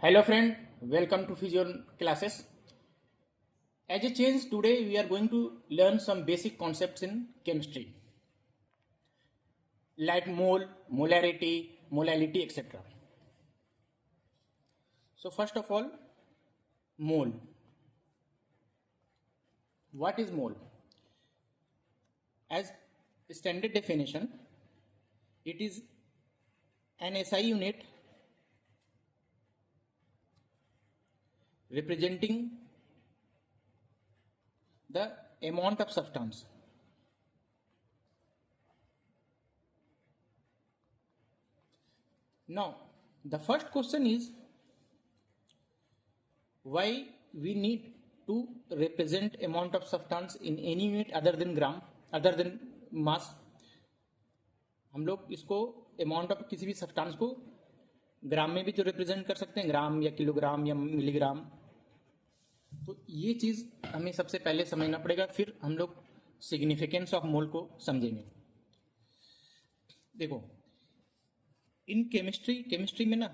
Hello friend, welcome to Physio classes. As a change, today we are going to learn some basic concepts in chemistry like mole, molarity, molality, etc. So first of all, mole. What is mole? As standard definition, it is an SI unit representing the amount of substance. Now, the first question is why we need to represent amount of substance in any unit other than gram, other than mass. हम लोग इसको amount of किसी भी substance को ग्राम में भी तो represent कर सकते हैं, ग्राम या किलोग्राम या मिलीग्राम. तो ये चीज हमें सबसे पहले समझना पड़ेगा, फिर हम लोग सिग्निफिकेंस ऑफ मोल को समझेंगे. देखो, इन केमिस्ट्री में ना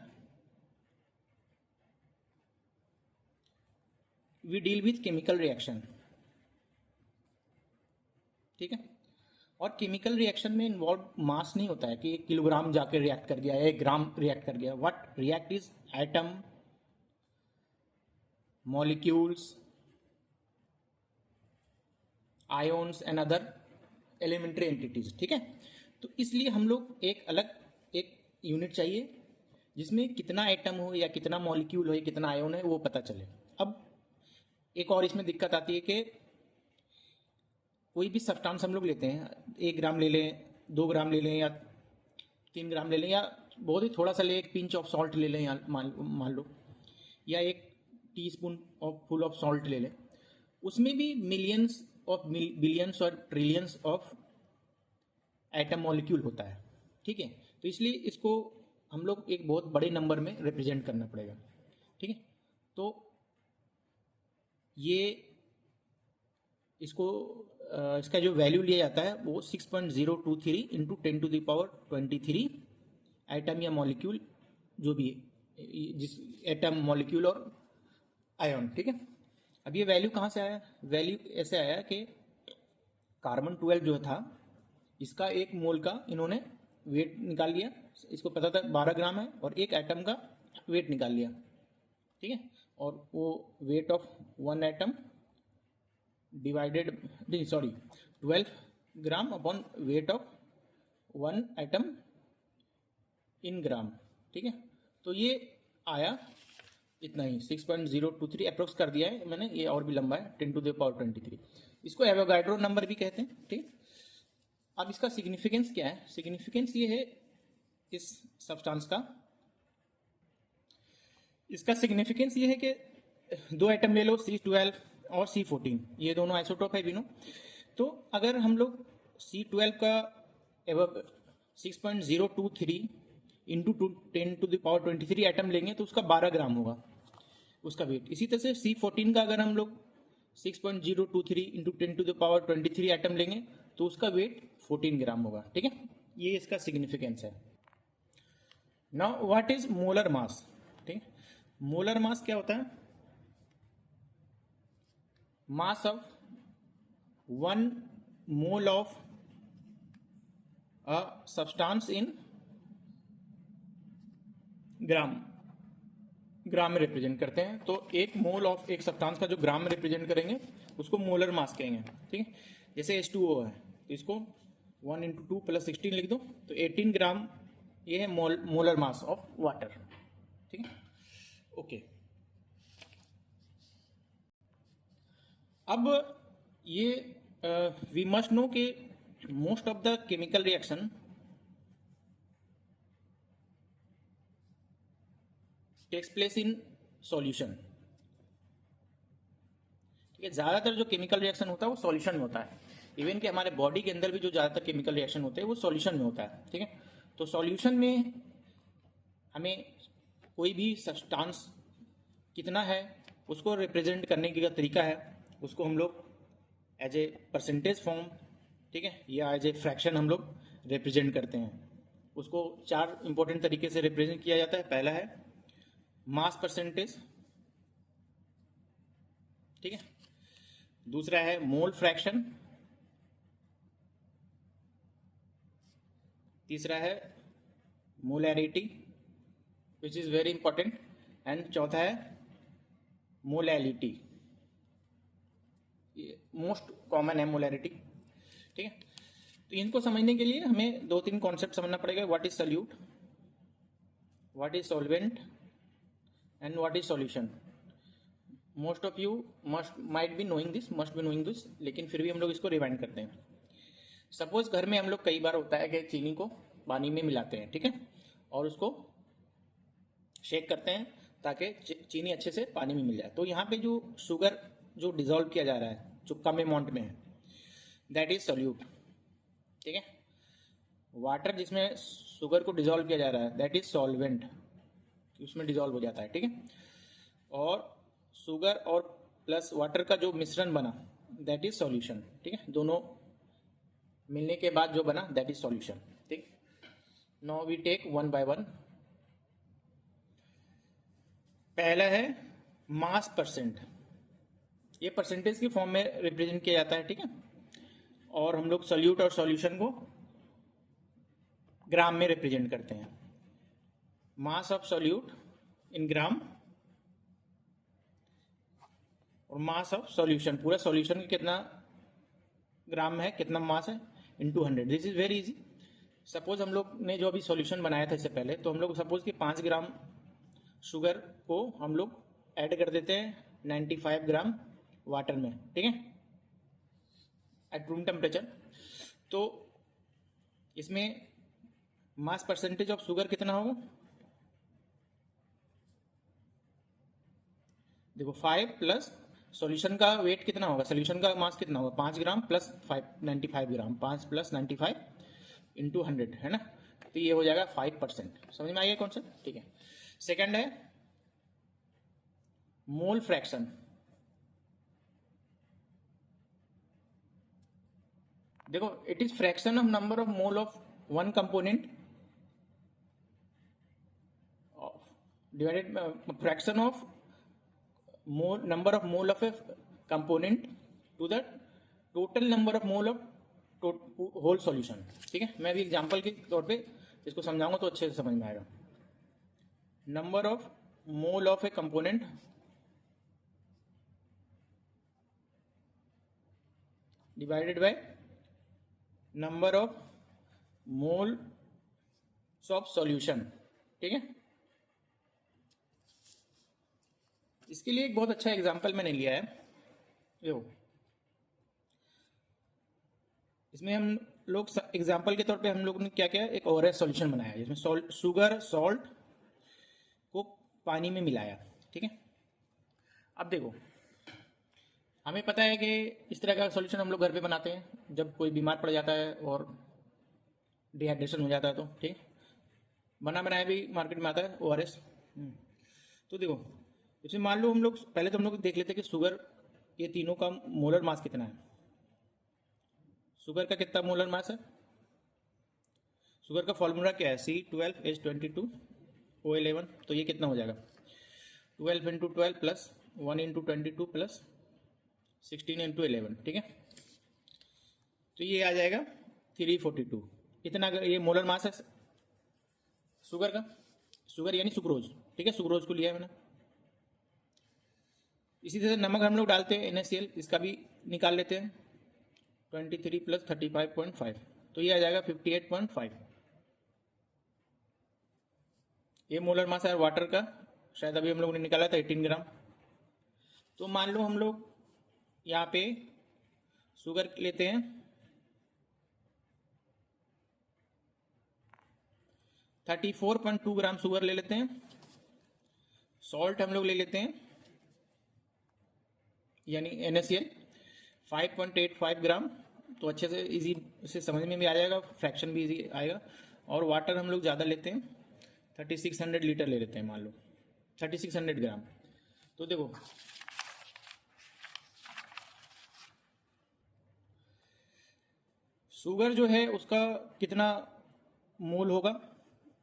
we deal with chemical reaction. ठीक है, और केमिकल रिएक्शन में इन्वॉल्व मास नहीं होता है कि 1 किलोग्राम जाके रिएक्ट कर गया या 1 ग्राम रिएक्ट कर गया. What react is atom, molecules, ions and other elementary entities. ठीक है, तो इसलिए हम लोग एक अलग एक यूनिट चाहिए जिसमें कितना एटम हो या कितना मॉलिक्यूल हो या कितना आयोन है वो पता चले. अब एक और इसमें दिक्कत आती है कि कोई भी सब्सटेंस हम लोग लेते हैं, 1 ग्राम ले लें, 2 ग्राम ले लें या 3 ग्राम ले लें, या बहुत ही थोड़ा सा ले, 1 पिंच ऑफ सॉल्ट ले लें, या मान लो, या 1 teaspoon of full of salt ले लें. उसमें भी मिलियंस ऑफ बिलियंस और ट्रिलियंस ऑफ एटम मॉलिक्यूल होता है. ठीक है, तो इसलिए इसको हम लोग एक बहुत बड़े नंबर में रिप्रेजेंट करना पड़ेगा. ठीक है, तो ये इसको इसका जो वैल्यू लिया जाता है वो 6.023 इंटू 10⁻23 एटम या मॉलिक्यूल जो भी है, जिस एटम, मॉलिक्यूल और आयन. ठीक है, अब ये वैल्यू कहाँ से आया? वैल्यू ऐसे आया कि कार्बन 12 जो था इसका 1 मोल का इन्होंने वेट निकाल लिया. इसको पता था 12 ग्राम है, और 1 एटम का वेट निकाल लिया. ठीक है, और वो weight of 1 atom divided 12 gram upon weight of 1 atom in gram. ठीक है, तो ये आया इतना ही, 6.023 अप्रोक्स कर दिया है मैंने, ये और भी लंबा है, 10⁻23. इसको एवोगाड्रो नंबर भी कहते हैं. ठीक, अब इसका सिग्निफिकेंस क्या है? सिग्निफिकेंस ये है इस सब्सटेंस का, इसका सिग्निफिकेंस ये है कि 2 एटम ले लो, C12 और C14, ये दोनों आइसोटोप है बिनो. तो अगर हम लोग C12 का 6.023 इंटू 10⁻23 एटम लेंगे तो उसका 12 ग्राम होगा उसका वेट. इसी तरह से C14 का अगर हम लोग 6.023 इंटू 10⁻23 एटम लेंगे तो उसका वेट 14 ग्राम होगा. ठीक है, ये इसका सिग्निफिकेंस है. Now what is molar mass? ठीक, मोलर मास क्या होता है? Mass of 1 mole of a substance in gram में रिप्रेजेंट करते हैं. तो 1 मोल ऑफ एक सब्सटेंस का जो ग्राम में रिप्रेजेंट करेंगे उसको मोलर मास कहेंगे. ठीक है, जैसे H2O है तो इसको 1 इंटू 2 प्लस 16 लिख दो, तो 18 ग्राम ये है मोलर मास ऑफ वाटर. ठीक है, ओके. अब ये वी मस्ट नो कि most of the chemical reaction takes place in solution. ठीक है, ज्यादातर जो केमिकल रिएक्शन होता है वो सॉल्यूशन में होता है. इवन कि हमारे बॉडी के अंदर भी जो ज्यादातर केमिकल रिएक्शन होते हैं वो सॉल्यूशन में होता है. ठीक है, तो सॉल्यूशन में हमें कोई भी सब्सटेंस कितना है उसको रिप्रेजेंट करने का तरीका है, उसको हम लोग एज ए परसेंटेज फॉर्म, ठीक है, या एज ए फ्रैक्शन हम लोग रिप्रेजेंट करते हैं. उसको 4 इंपॉर्टेंट तरीके से रिप्रेजेंट किया जाता है. पहला है मास परसेंटेज, ठीक है। दूसरा है मोल फ्रैक्शन, तीसरा है molarity which is very important, and चौथा है मोलैलिटी, मोस्ट कॉमन है मोलैरिटी, ठीक है। तो इनको समझने के लिए हमें 2-3 कॉन्सेप्ट समझना पड़ेगा। What is solute, what is solvent and what is solution. Most of you might be knowing this, must be knowing this, लेकिन फिर भी हम लोग इसको रिवाइंड करते हैं। सपोज घर में हम लोग कई बार होता है कि चीनी को पानी में मिलाते हैं, ठीक है, और उसको शेक करते हैं ताकि चीनी अच्छे से पानी में मिल जाए। तो यहाँ पे जो शुगर जो डिजोल्व किया जा रहा है, जो कम अमाउंट में है, दैट इज सॉल्यूट, ठीक है। वाटर जिसमें शुगर को डिजोल्व किया जा रहा है, दैट इज सॉल्वेंट, उसमें डिजोल्व हो जाता है, ठीक है। और शुगर और प्लस वाटर का जो मिश्रण बना, दैट इज सॉल्यूशन, ठीक है। दोनों मिलने के बाद जो बना, दैट इज सॉल्यूशन, ठीक। Now we take one by one. पहला है मास परसेंट, ये परसेंटेज की फॉर्म में रिप्रेजेंट किया जाता है, ठीक है। और हम लोग सॉल्यूट और सॉल्यूशन को ग्राम में रिप्रेजेंट करते हैं। मास ऑफ सॉल्यूट इन ग्राम और मास ऑफ सॉल्यूशन, पूरा सॉल्यूशन कितना ग्राम है, कितना मास है, into 100। This is very easy. Suppose हम लोग ने जो अभी सॉल्यूशन बनाया था इससे पहले, तो हम लोग सपोज कि 5 ग्राम शुगर को हम लोग ऐड कर देते हैं 95 ग्राम वाटर में, ठीक है, एट रूम टेम्परेचर। तो इसमें मास परसेंटेज ऑफ शुगर कितना होगा, देखो 5 प्लस सॉल्यूशन का वेट कितना होगा, सॉल्यूशन का मास कितना होगा, 5 ग्राम प्लस 95 ग्राम, 5 प्लस 95 इंटू 100, है ना। तो ये हो जाएगा 5%। समझ में आ गया कॉन्सेप्ट, ठीक है। सेकंड है मोल फ्रैक्शन। देखो it is fraction of number of mole of one component divided fraction of mole, number of mole of a component to the total number of mole of whole solution, ठीक है। मैं भी example के तौर पे इसको समझाऊंगा तो अच्छे से समझ में आएगा। Number of mole of a component divided by number of mole of solution, ठीक है। इसके लिए एक बहुत अच्छा एग्जांपल मैंने लिया है, देखो इसमें हम लोग एग्जांपल के तौर पे हम लोग ने क्या किया, एक ओआरएस सॉल्यूशन बनाया जिसमें शुगर सॉल्ट को पानी में मिलाया, ठीक है। अब देखो हमें पता है कि इस तरह का सॉल्यूशन हम लोग घर पे बनाते हैं जब कोई बीमार पड़ जाता है और डिहाइड्रेशन हो जाता है, तो ठीक बना बनाया भी मार्केट में आता है ओआरएस। तो देखो इसमें मान लो हम लोग पहले तो हम लोग देख लेते हैं कि शुगर ये तीनों का मोलर मास कितना है। शुगर का कितना मोलर मास है, शुगर का फॉर्मूला क्या है, C12H22O11। तो ये कितना हो जाएगा, 12 into 12 plus 1 into 22 plus 16 into 11, ठीक है। तो ये आ जाएगा 342, इतना ये मोलर मास है शुगर का। शुगर यानी सुक्रोज, ठीक है, सुक्रोज को लिया है मैंने। इसी तरह नमक हम लोग डालते हैं NaCl, इसका भी निकाल लेते हैं 23 प्लस 35.5, तो ये आ जाएगा 58.5। ये मोलर मास है वाटर का, शायद अभी हम लोग ने निकाला था 18 ग्राम। तो मान लो हम लोग यहाँ पे शुगर लेते हैं 34.2 ग्राम शुगर ले लेते हैं, सॉल्ट हम लोग ले लेते हैं यानी NaCl 5.85 ग्राम। तो अच्छे से इजी से समझ में भी आ जाएगा, फ्रैक्शन भी इजी आएगा। और वाटर हम लोग ज़्यादा लेते हैं, 3600 लीटर ले लेते हैं, मान लो 3600 ग्राम। तो देखो शुगर जो है उसका कितना मोल होगा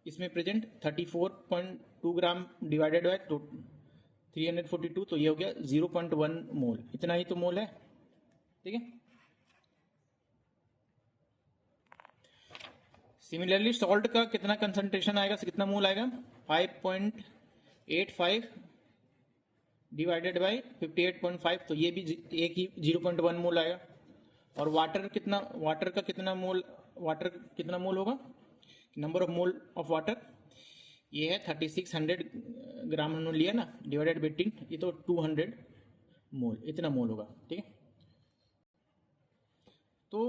इसमें प्रेजेंट, 34 2 ग्राम डिवाइडेड बाय 342, तो ये हो गया 0.1 मोल, इतना ही तो मोल है, ठीक है। सिमिलरली सॉल्ट का कितना कंसंट्रेशन आएगा, कितना मोल आएगा, 5.85 डिवाइडेड बाई 58.5, तो ये भी एक ही 0.1 मोल आएगा। और वाटर का कितना मोल होगा, number of mole of water, ये है 3600 ग्राम हमने लिया ना, डिवाइडेड बाई 18, ये तो 200 मोल, इतना मोल होगा, ठीक है। तो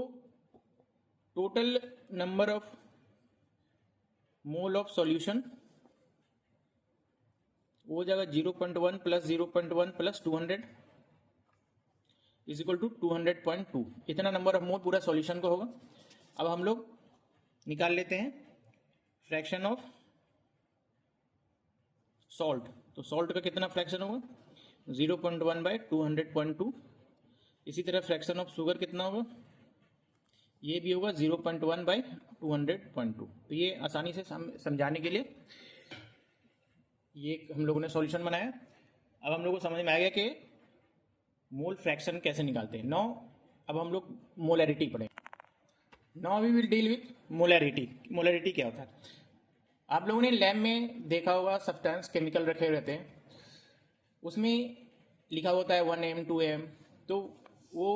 total number of mole of solution वो हो जाएगा 0.1 plus 0.1 plus 200 is equal to 200.2, इतना नंबर ऑफ मोल पूरा सॉल्यूशन का होगा। अब हम लोग निकाल लेते हैं फ्रैक्शन ऑफ सॉल्ट, तो सॉल्ट का कितना फ्रैक्शन होगा, 0.1 बाई 200.2। इसी तरह फ्रैक्शन ऑफ शुगर कितना होगा, ये भी होगा 0.1 बाई 200.2। तो ये आसानी से समझाने के लिए ये हम लोगों ने सॉल्यूशन बनाया। अब हम लोगों को समझ में आ गया कि मोल फ्रैक्शन कैसे निकालते हैं। नाउ अब हम लोग मोलैरिटी पढ़ेंगे। Now we will deal with molarity. Molarity क्या होता है, आप लोगों ने लैब में देखा होगा, सब्सटेंस केमिकल रखे रहते हैं, उसमें लिखा होता है 1m 2m, तो वो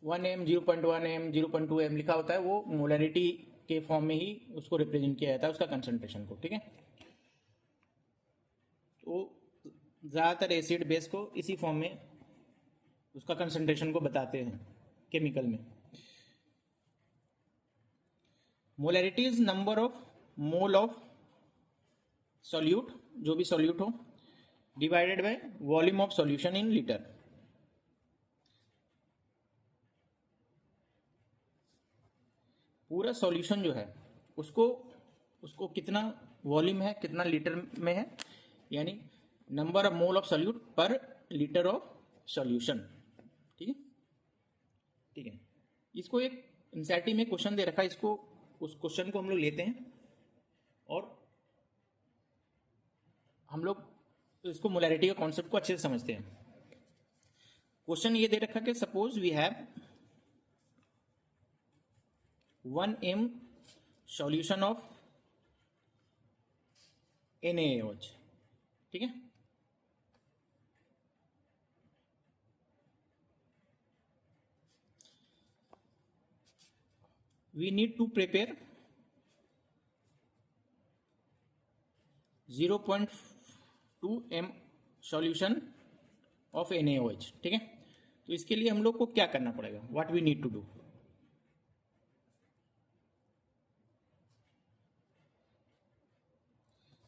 1m 0.1m 0.2m लिखा होता है, वो मोलैरिटी के फॉर्म में ही उसको रिप्रेजेंट किया जाता है, उसका कंसंट्रेशन को, ठीक है। तो ज़्यादातर एसिड बेस को इसी फॉर्म में उसका कंसंट्रेशन को बताते हैं केमिकल में। Molarity is number of mole of solute, जो भी सॉल्यूट हो, divided by volume of solution in litre. पूरा सॉल्यूशन जो है उसको कितना वॉल्यूम है, कितना लीटर में है, यानी number of mole of solute पर लीटर ऑफ सॉल्यूशन, ठीक है, ठीक है। इसको एक एनसीईआरटी में क्वेश्चन दे रखा है, इसको उस क्वेश्चन को हम लोग लेते हैं और हम लोग इसको मोलैरिटी का कॉन्सेप्ट को अच्छे से समझते हैं। क्वेश्चन ये दे रखा कि suppose we have 1m solution of NaOH, ठीक है। We need to prepare 0.2 m solution of NaOH, ठीक है। तो इसके लिए हम लोग को क्या करना पड़ेगा, what we need to do.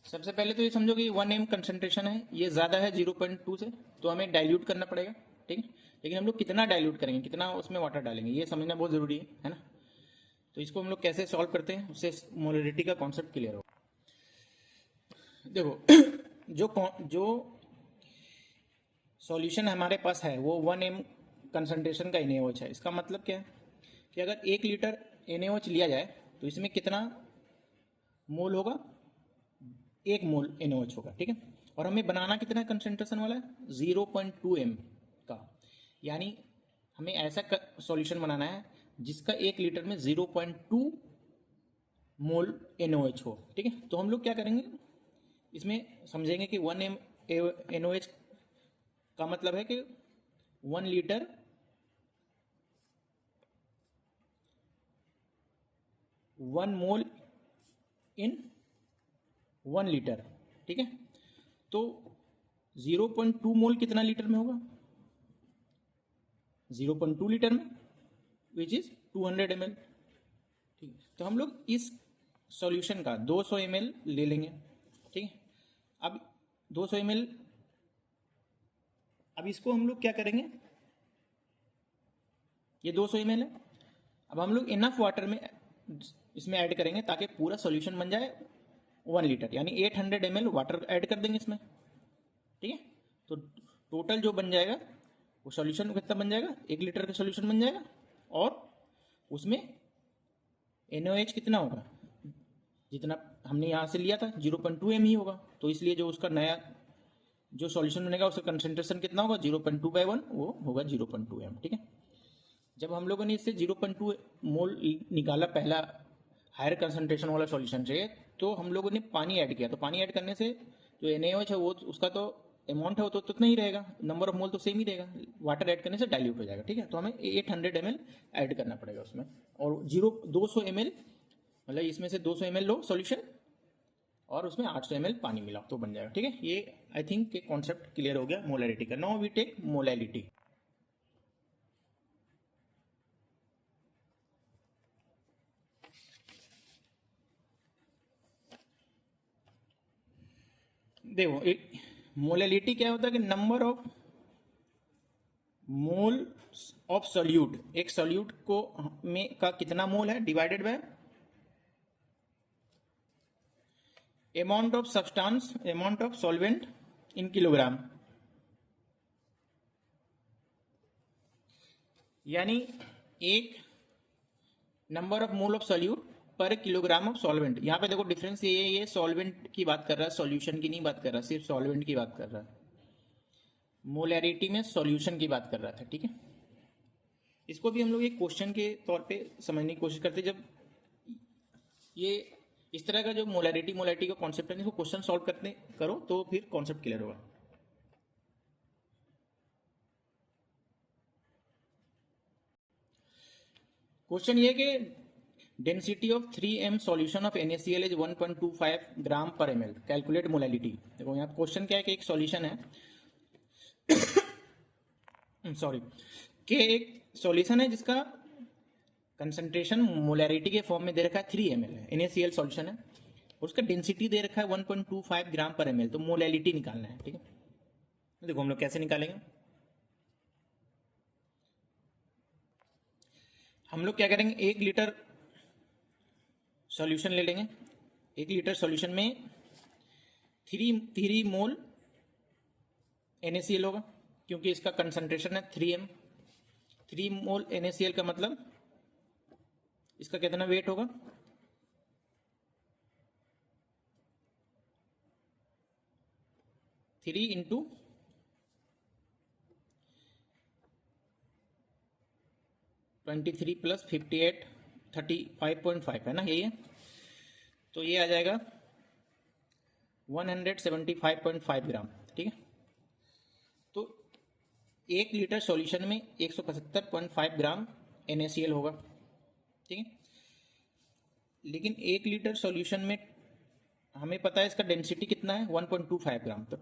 सबसे पहले तो ये समझो कि 1m कंसंट्रेशन है, ये ज़्यादा है 0.2 से, तो हमें डाइल्यूट करना पड़ेगा, ठीक है। लेकिन हम लोग कितना डाइल्यूट करेंगे, कितना उसमें वाटर डालेंगे, ये समझना बहुत ज़रूरी है ना। तो इसको हम लोग कैसे सॉल्व करते हैं, उससे मोलैरिटी का कॉन्सेप्ट क्लियर हो। देखो जो सॉल्यूशन हमारे पास है वो 1m कंसंट्रेशन का NaOH है। इसका मतलब क्या है कि अगर 1 लीटर NaOH लिया जाए तो इसमें कितना मोल होगा, 1 मोल NaOH होगा, ठीक है। और हमें बनाना कितना कंसंट्रेशन वाला है, 0.2 m का, यानी हमें ऐसा सॉल्यूशन बनाना है जिसका 1 लीटर में 0.2 मोल NaOH हो, ठीक है। तो हम लोग क्या करेंगे, इसमें समझेंगे कि 1m NaOH का मतलब है कि 1 लीटर 1 मोल इन 1 लीटर, ठीक है। तो 0.2 मोल कितना लीटर में होगा, 0.2 लीटर में, विच इज 200 ml, ठीक है। तो हम लोग इस सॉल्यूशन का 200 ml ले लेंगे, ठीक है। अब 200 ml, अब इसको हम लोग क्या करेंगे, ये 200 ml है, अब हम लोग इनफ वाटर में इसमें ऐड करेंगे ताकि पूरा सॉल्यूशन बन जाए 1 लीटर, यानी 800 ml वाटर ऐड कर देंगे इसमें, ठीक है। तो टोटल जो बन जाएगा वो सॉल्यूशन कितना बन जाएगा, 1 लीटर का सॉल्यूशन बन जाएगा, और उसमें NaOH कितना होगा, जितना हमने यहाँ से लिया था 0.2 m ही होगा, तो इसलिए जो उसका नया जो सॉल्यूशन बनेगा उसका कंसंट्रेशन कितना होगा 0.2/1, वो होगा 0.2 m। ठीक है, जब हम लोगों ने इससे 0.2 मोल निकाला पहला हायर कंसंट्रेशन वाला सॉल्यूशन से, तो हम लोगों ने पानी ऐड किया, तो पानी ऐड करने से जो NaOH है वो उसका तो अमाउंट है वो तो उतना ही रहेगा, नंबर ऑफ मोल तो सेम ही रहेगा, वाटर ऐड करने से डाइल्यूट हो जाएगा। ठीक है, तो हमें 800 ml ऐड करना पड़ेगा उसमें, और 200 ml मतलब इसमें से 200 ml लो सॉल्यूशन और उसमें 800 ml पानी मिलाओ तो बन जाएगा। ठीक है, ये आई थिंक के कॉन्सेप्ट क्लियर हो गया मोलैरिटी का। Now we take molality. देखो एक मोलैलिटी क्या होता है कि number of mole of solute, एक सॉल्यूट को में का कितना मोल है divided by amount of substance, amount of solvent in kilogram. यानी एक number of mole of solute पर किलोग्राम ऑफ सॉल्वेंट। यहाँ पे देखो डिफरेंस ये सॉल्वेंट की बात कर रहा है, सॉल्यूशन की नहीं बात कर रहा, सिर्फ सॉल्वेंट की बात कर रहा है। मोलैरिटी में सॉल्यूशन की बात कर रहा था। ठीक है, इसको भी हम लोग एक क्वेश्चन के तौर पे समझने की कोशिश करते, जब ये इस तरह का जो मोलैरिटी का कॉन्सेप्ट है इसको क्वेश्चन सॉल्व करते करो तो फिर कॉन्सेप्ट क्लियर होगा। क्वेश्चन ये कि density of 3m solution of NaCl is 1.25 ग्राम पर ml, कैलकुलेट मोलैलिटी। देखो यहाँ क्वेश्चन क्या है कि एक सॉल्यूशन है सॉरी कि एक सॉल्यूशन है जिसका कंसंट्रेशन मोलैरिटी के फॉर्म में दे रखा है 3 ml है, NaCl सॉल्यूशन है, उसका डेंसिटी दे रखा है 1.25 ग्राम पर ml, तो मोलैलिटी निकालना है। ठीक है, देखो हम लोग कैसे निकालेंगे, हम लोग क्या करेंगे 1 लीटर सॉल्यूशन ले लेंगे, 1 लीटर सॉल्यूशन में 3 मोल NaCl होगा, क्योंकि इसका कंसंट्रेशन है 3m, 3 मोल NaCl का मतलब इसका कितना वेट होगा 3 इंटू 23 प्लस 58 35.5 है ना, यही है, तो ये आ जाएगा 175.5 ग्राम। ठीक है, तो 1 लीटर सॉल्यूशन में 175.5 ग्राम NaCl होगा। ठीक है, लेकिन 1 लीटर सॉल्यूशन में हमें पता है इसका डेंसिटी कितना है 1.25 ग्राम, तो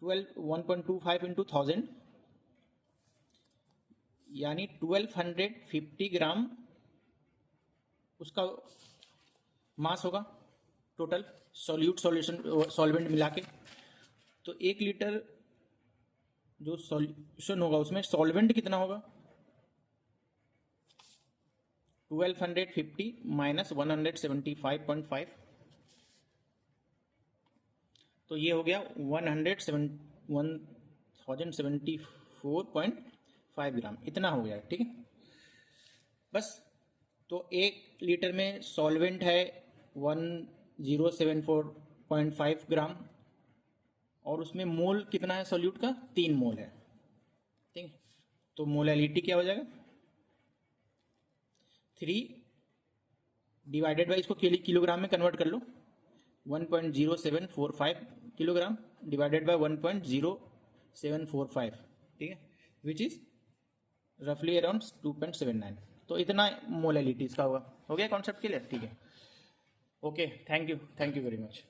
1.25 इंटू 1000 यानी 1250 ग्राम उसका मास होगा टोटल सॉल्वेंट मिला के। तो 1 लीटर जो सॉल्यूशन होगा उसमें सॉल्वेंट कितना होगा 1250 माइनस 175.5, तो ये हो गया 1074.5 ग्राम, इतना हो गया। ठीक है, बस, तो 1 लीटर में सॉल्वेंट है 1074.5 ग्राम और उसमें मोल कितना है सॉल्यूट का 3 मोल है। ठीक है, तो मोलैलिटी क्या हो जाएगा 3 डिवाइडेड बाई, इसको किलोग्राम में कन्वर्ट कर लो, 1.0745 किलोग्राम डिवाइडेड बाय 1.0745। ठीक है, विच इज रफली अराउंड 2.79, तो इतना मोलैलिटी इसका होगा। हो गया कॉन्सेप्ट क्लियर। ठीक है, okay, thank you very much.